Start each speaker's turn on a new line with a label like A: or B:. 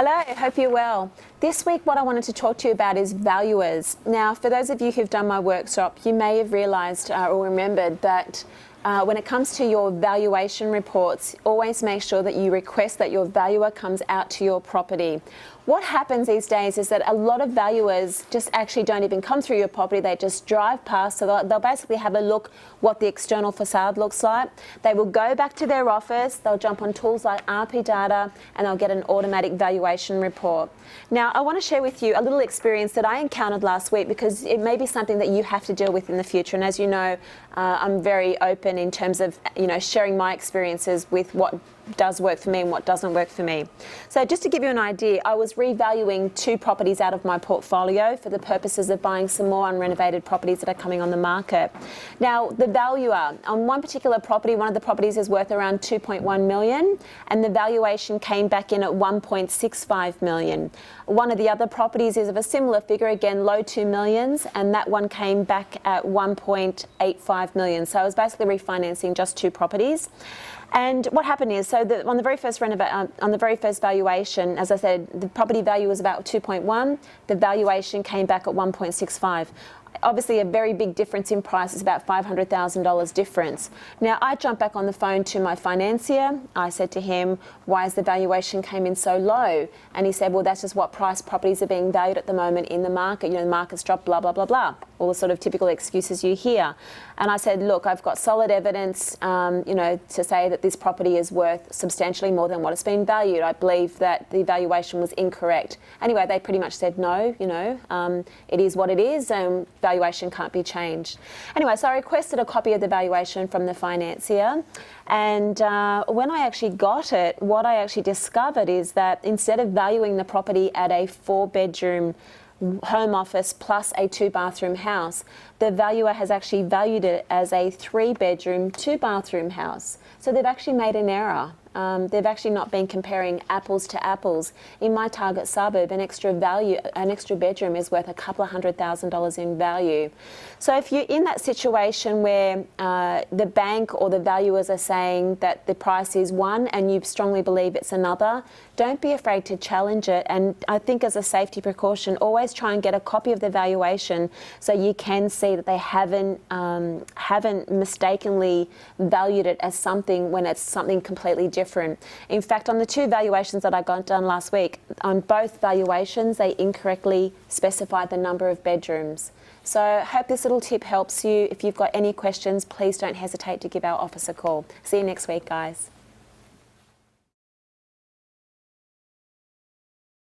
A: Hello, hope you're well. This week what I wanted to talk to you about is valuers. Now, for those of you who've done my workshop, you may have realised or remembered that when it comes to your valuation reports, always make sure that you request that your valuer comes out to your property. What happens these days is that a lot of valuers just actually don't even come through your property, they just drive past, so they'll basically have a look what the external facade looks like. They will go back to their office, they'll jump on tools like RFP data, and they'll get an automatic valuation report. Now, I want to share with you a little experience that I encountered last week because it may be something that you have to deal with in the future. And as you know, I'm very open in terms of sharing my experiences with what does work for me and what doesn't work for me. So just to give you an idea, I was revaluing 2 properties out of my portfolio for the purposes of buying some more unrenovated properties that are coming on the market. Now, the valuer on one particular property, one of the properties is worth around 2.1 million, and the valuation came back in at 1.65 million. One of the other properties is of a similar figure, again low 2 millions, and that one came back at 1.85 million. So I was basically refinancing just 2 properties. And what happened is, so on the very first valuation, as I said, the property value was about 2.1. The valuation came back at 1.65. Obviously, a very big difference in price is about $500,000 difference. Now, I jumped back on the phone to my financier. I said to him, why is the valuation came in so low? And he said, well, that's just what price properties are being valued at the moment in the market. The market's dropped, blah, blah, blah, blah. All the sort of typical excuses you hear. And I said, look, I've got solid evidence, to say that this property is worth substantially more than what it's been valued. I believe that the valuation was incorrect. Anyway, they pretty much said, no, it is what it is, and valuation can't be changed. Anyway, so I requested a copy of the valuation from the financier. And when I actually got it, what I actually discovered is that instead of valuing the property at a 4-bedroom home office plus a 2-bathroom house, the valuer has actually valued it as a 3-bedroom, 2-bathroom house. So they've actually made an error. They've actually not been comparing apples to apples. In my target suburb, an extra bedroom is worth a couple of $100,000 in value. So if you're in that situation where the bank or the valuers are saying that the price is one and you strongly believe it's another, don't be afraid to challenge it. And I think as a safety precaution, always try and get a copy of the valuation so you can see that they haven't mistakenly valued it as something when it's something completely different. In fact, on the 2 valuations that I got done last week, on both valuations, they incorrectly specified the number of bedrooms. So I hope this little tip helps you. If you've got any questions, please don't hesitate to give our office a call. See you next week, guys.